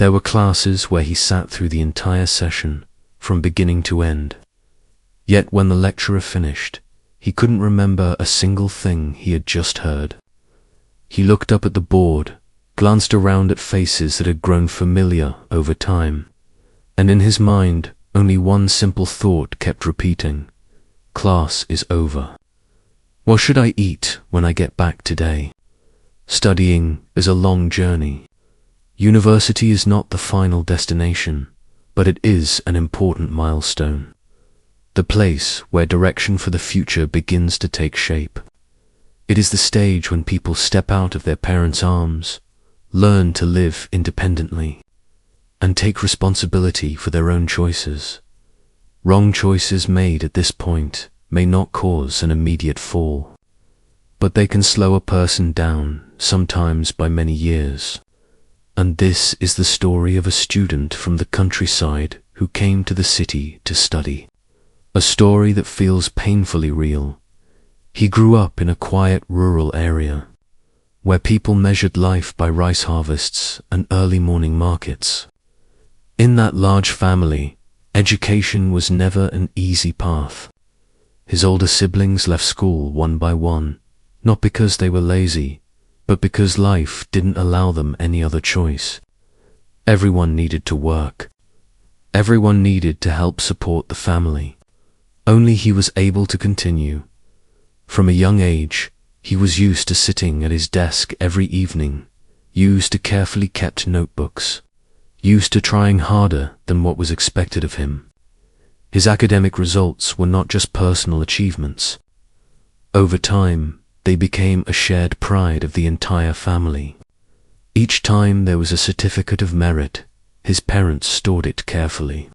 There were classes where he sat through the entire session, from beginning to end. Yet when the lecturer finished, he couldn't remember a single thing he had just heard. He looked up at the board, glanced around at faces that had grown familiar over time, and in his mind, only one simple thought kept repeating: class is over. What should I eat when I get back today? Studying is a long journey. University is not the final destination, but it is an important milestone. The place where direction for the future begins to take shape. It is the stage when people step out of their parents' arms, learn to live independently, and take responsibility for their own choices. Wrong choices made at this point may not cause an immediate fall, but they can slow a person down, sometimes by many years. And this is the story of a student from the countryside who came to the city to study. A story that feels painfully real. He grew up in a quiet rural area, where people measured life by rice harvests and early morning markets. In that large family, education was never an easy path. His older siblings left school one by one, not because they were lazy, but because life didn't allow them any other choice. Everyone needed to work. Everyone needed to help support the family. Only he was able to continue. From a young age, he was used to sitting at his desk every evening, used to carefully kept notebooks, used to trying harder than what was expected of him. His academic results were not just personal achievements. Over time, they became a shared pride of the entire family. Each time there was a certificate of merit, his parents stored it carefully.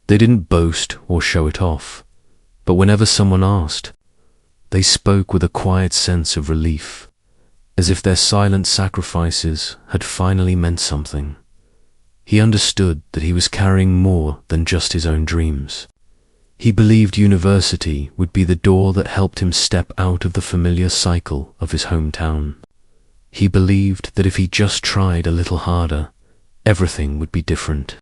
They didn't boast or show it off, but whenever someone asked, they spoke with a quiet sense of relief, as if their silent sacrifices had finally meant something. He understood that he was carrying more than just his own dreams. He believed university would be the door that helped him step out of the familiar cycle of his hometown. He believed that if he just tried a little harder, everything would be different.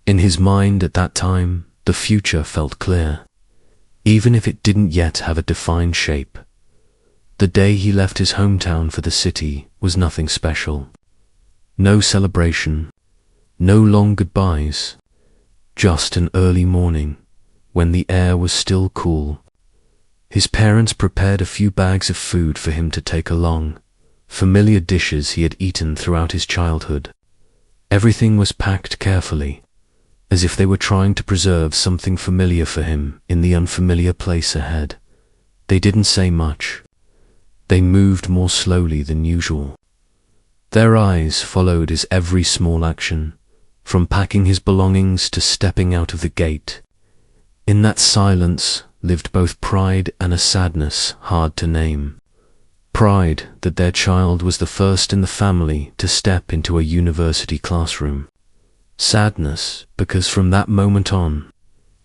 In his mind at that time, the future felt clear, even if it didn't yet have a defined shape. The day he left his hometown for the city was nothing special. No celebration, no long goodbyes, just an early morning when the air was still cool. His parents prepared a few bags of food for him to take along, familiar dishes he had eaten throughout his childhood. Everything was packed carefully, as if they were trying to preserve something familiar for him in the unfamiliar place ahead. They didn't say much. They moved more slowly than usual. Their eyes followed his every small action, from packing his belongings to stepping out of the gate. In that silence lived both pride and a sadness hard to name. Pride that their child was the first in the family to step into a university classroom. Sadness because from that moment on,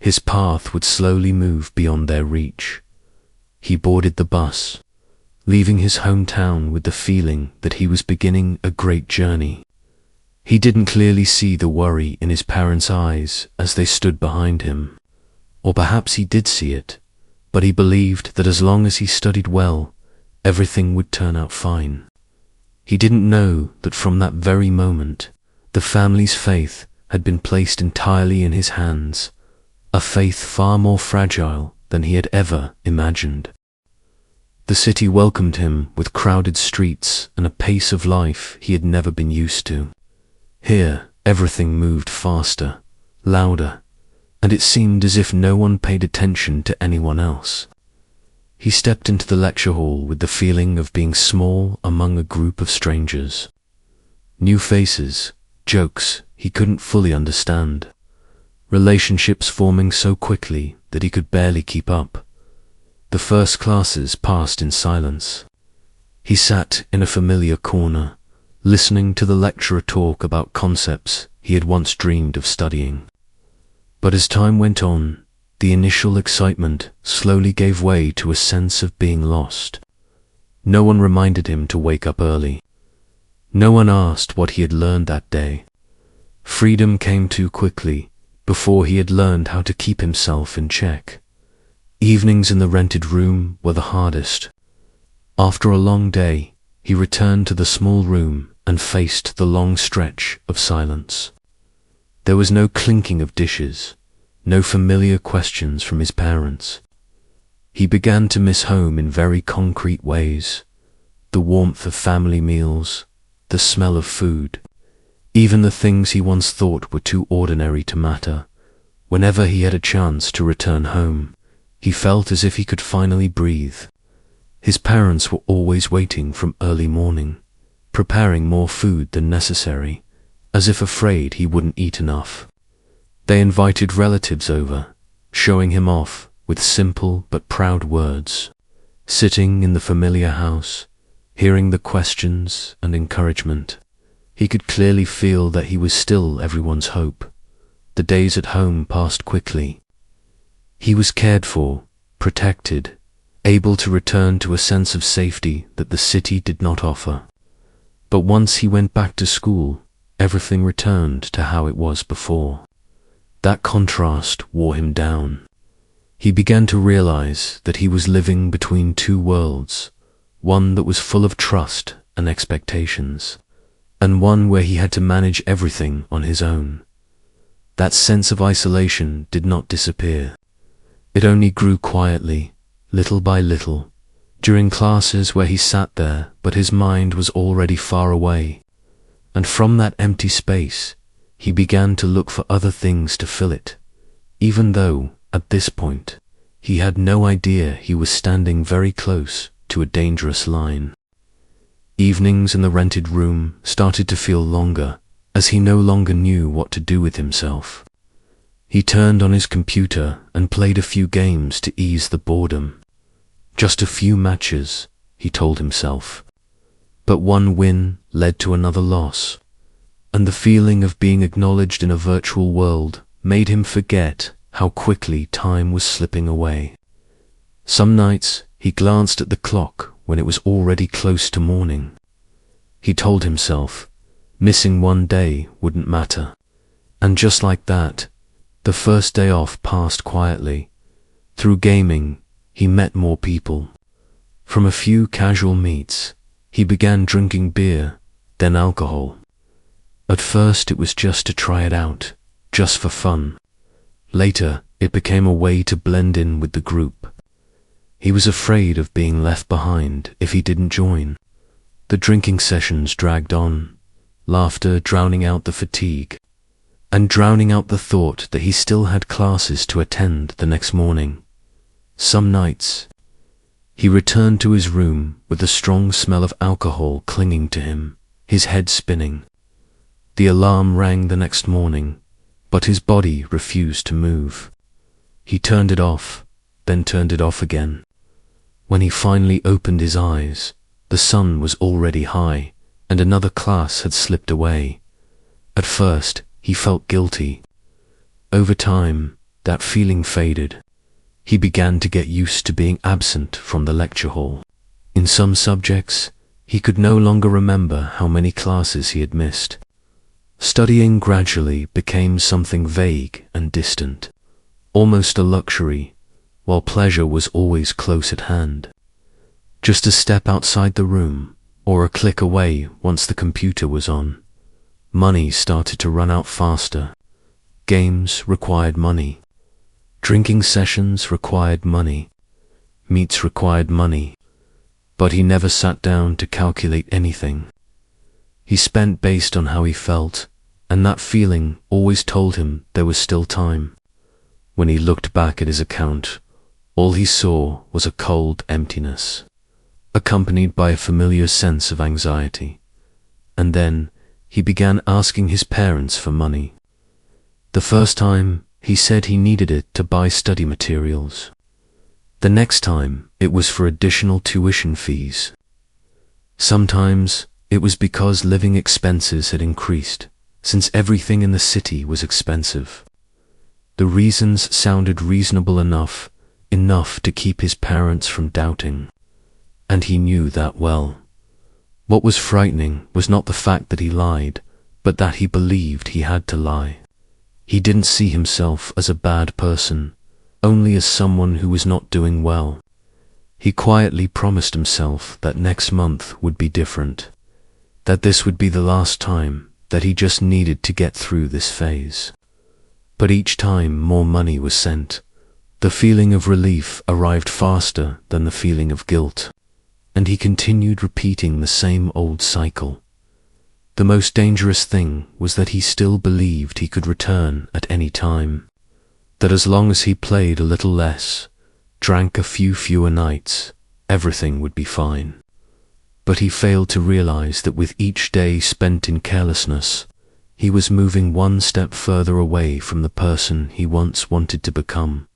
his path would slowly move beyond their reach. He boarded the bus, leaving his hometown with the feeling that he was beginning a great journey. He didn't clearly see the worry in his parents' eyes as they stood behind him. Or perhaps he did see it, but he believed that as long as he studied well, everything would turn out fine. He didn't know that from that very moment, the family's faith had been placed entirely in his hands, a faith far more fragile than he had ever imagined. The city welcomed him with crowded streets and a pace of life he had never been used to. Here, everything moved faster, louder, and it seemed as if no one paid attention to anyone else. He stepped into the lecture hall with the feeling of being small among a group of strangers. New faces, jokes he couldn't fully understand, relationships forming so quickly that he could barely keep up. The first classes passed in silence. He sat in a familiar corner, listening to the lecturer talk about concepts he had once dreamed of studying. But as time went on, the initial excitement slowly gave way to a sense of being lost. No one reminded him to wake up early. No one asked what he had learned that day, Freedom came too quickly, before he had learned how to keep himself in check. Evenings in the rented room were the hardest. After a long day, he returned to the small room and faced the long stretch of silence. There was no clinking of dishes, no familiar questions from his parents. He began to miss home in very concrete ways: the warmth of family meals, the smell of food, even the things he once thought were too ordinary to matter. Whenever he had a chance to return home, he felt as if he could finally breathe. His parents were always waiting from early morning, preparing more food than necessary, as if afraid he wouldn't eat enough. They invited relatives over, showing him off with simple but proud words. Sitting in the familiar house, hearing the questions and encouragement, he could clearly feel that he was still everyone's hope. The days at home passed quickly. He was cared for, protected, able to return to a sense of safety that the city did not offer. But once he went back to school, everything returned to how it was before. That contrast wore him down. He began to realize that he was living between two worlds, one that was full of trust and expectations, and one where he had to manage everything on his own. That sense of isolation did not disappear. It only grew quietly, little by little, during classes where he sat there but his mind was already far away. And from that empty space, he began to look for other things to fill it, even though, at this point, he had no idea he was standing very close to a dangerous line. Evenings in the rented room started to feel longer, as he no longer knew what to do with himself. He turned on his computer and played a few games to ease the boredom. Just a few matches, he told himself. But one win led to another loss, and the feeling of being acknowledged in a virtual world made him forget how quickly time was slipping away. Some nights he glanced at the clock when it was already close to morning. He told himself, missing one day wouldn't matter. And just like that, the first day off passed quietly. Through gaming, he met more people. From a few casual meets, he began drinking beer, then alcohol. At first it was just to try it out, just for fun. Later, it became a way to blend in with the group. He was afraid of being left behind if he didn't join. The drinking sessions dragged on, laughter drowning out the fatigue, and drowning out the thought that he still had classes to attend the next morning. Some nights, he returned to his room with the strong smell of alcohol clinging to him, his head spinning. The alarm rang the next morning, but his body refused to move. He turned it off, then turned it off again. When he finally opened his eyes, the sun was already high, and another class had slipped away. At first, he felt guilty. Over time, that feeling faded. He began to get used to being absent from the lecture hall. In some subjects, he could no longer remember how many classes he had missed. Studying gradually became something vague and distant, almost a luxury, while pleasure was always close at hand. Just a step outside the room, or a click away once the computer was on. Money started to run out faster. Games required money. Drinking sessions required money. Meets required money. But he never sat down to calculate anything. He spent based on how he felt, and that feeling always told him there was still time. When he looked back at his account, all he saw was a cold emptiness, accompanied by a familiar sense of anxiety. And then he began asking his parents for money. The first time, he said he needed it to buy study materials. The next time, it was for additional tuition fees. Sometimes, it was because living expenses had increased, since everything in the city was expensive. The reasons sounded reasonable enough to keep his parents from doubting. And he knew that well. What was frightening was not the fact that he lied, but that he believed he had to lie. He didn't see himself as a bad person, only as someone who was not doing well. He quietly promised himself that next month would be different, that this would be the last time, that he just needed to get through this phase. But each time more money was sent, the feeling of relief arrived faster than the feeling of guilt, and he continued repeating the same old cycle. The most dangerous thing was that he still believed he could return at any time, that as long as he played a little less, drank a few fewer nights, everything would be fine. But he failed to realize that with each day spent in carelessness, he was moving one step further away from the person he once wanted to become.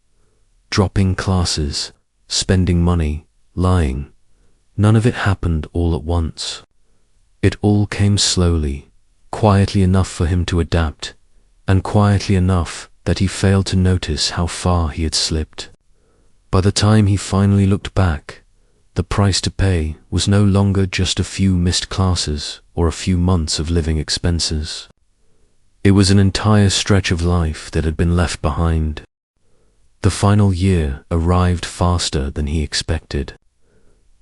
Dropping classes, spending money, lying, none of it happened all at once. It all came slowly, quietly enough for him to adapt, and quietly enough that he failed to notice how far he had slipped. By the time he finally looked back, the price to pay was no longer just a few missed classes or a few months of living expenses. It was an entire stretch of life that had been left behind. The final year arrived faster than he expected.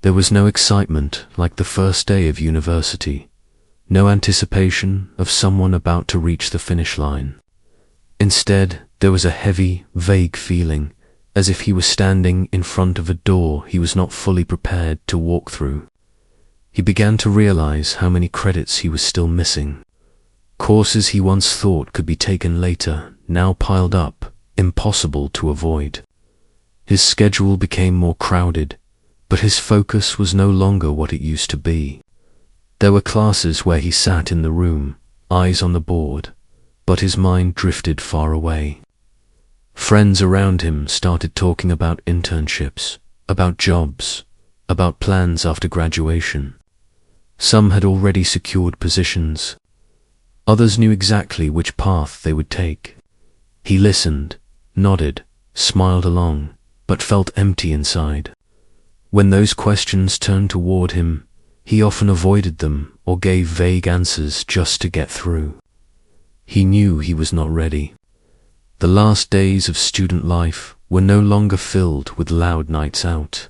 There was no excitement like the first day of university, no anticipation of someone about to reach the finish line. Instead, there was a heavy, vague feeling, as if he was standing in front of a door he was not fully prepared to walk through. He began to realize how many credits he was still missing. Courses he once thought could be taken later now piled up, impossible to avoid. His schedule became more crowded, but his focus was no longer what it used to be. There were classes where he sat in the room, eyes on the board, but his mind drifted far away. Friends around him started talking about internships, about jobs, about plans after graduation. Some had already secured positions. Others knew exactly which path they would take. He listened, nodded, smiled along, but felt empty inside. When those questions turned toward him, he often avoided them or gave vague answers just to get through. He knew he was not ready. The last days of student life were no longer filled with loud nights out.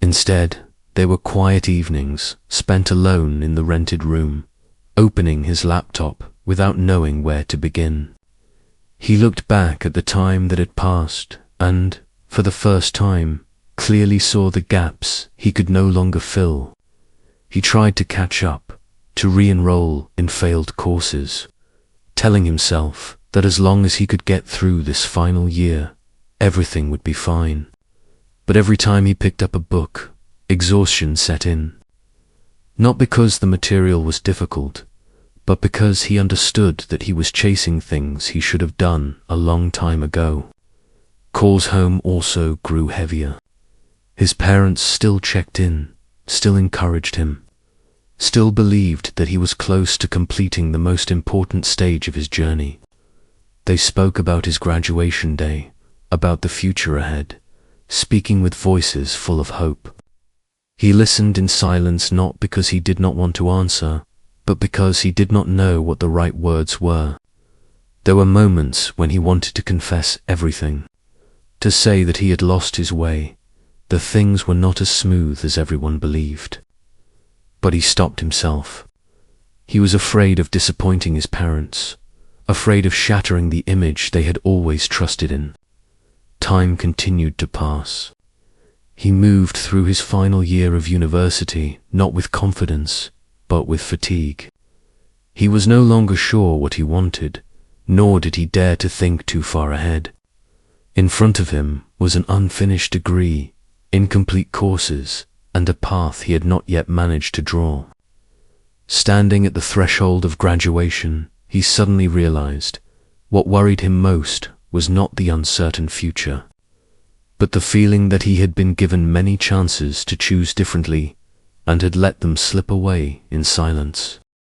Instead, they were quiet evenings spent alone in the rented room, opening his laptop without knowing where to begin. He looked back at the time that had passed and, for the first time, clearly saw the gaps he could no longer fill. He tried to catch up, to re-enroll in failed courses, telling himself that as long as he could get through this final year, everything would be fine. But every time he picked up a book, exhaustion set in. Not because the material was difficult, but because he understood that he was chasing things he should have done a long time ago. Calls home also grew heavier. His parents still checked in, still encouraged him, still believed that he was close to completing the most important stage of his journey. They spoke about his graduation day, about the future ahead, speaking with voices full of hope. He listened in silence not because he did not want to answer, but because he did not know what the right words were. There were moments when he wanted to confess everything, to say that he had lost his way, that things were not as smooth as everyone believed. But he stopped himself. He was afraid of disappointing his parents, afraid of shattering the image they had always trusted in. Time continued to pass. He moved through his final year of university not with confidence, but with fatigue. He was no longer sure what he wanted, nor did he dare to think too far ahead. In front of him was an unfinished degree, incomplete courses, and a path he had not yet managed to draw. Standing at the threshold of graduation, he suddenly realized what worried him most was not the uncertain future, but the feeling that he had been given many chances to choose differently and had let them slip away in silence.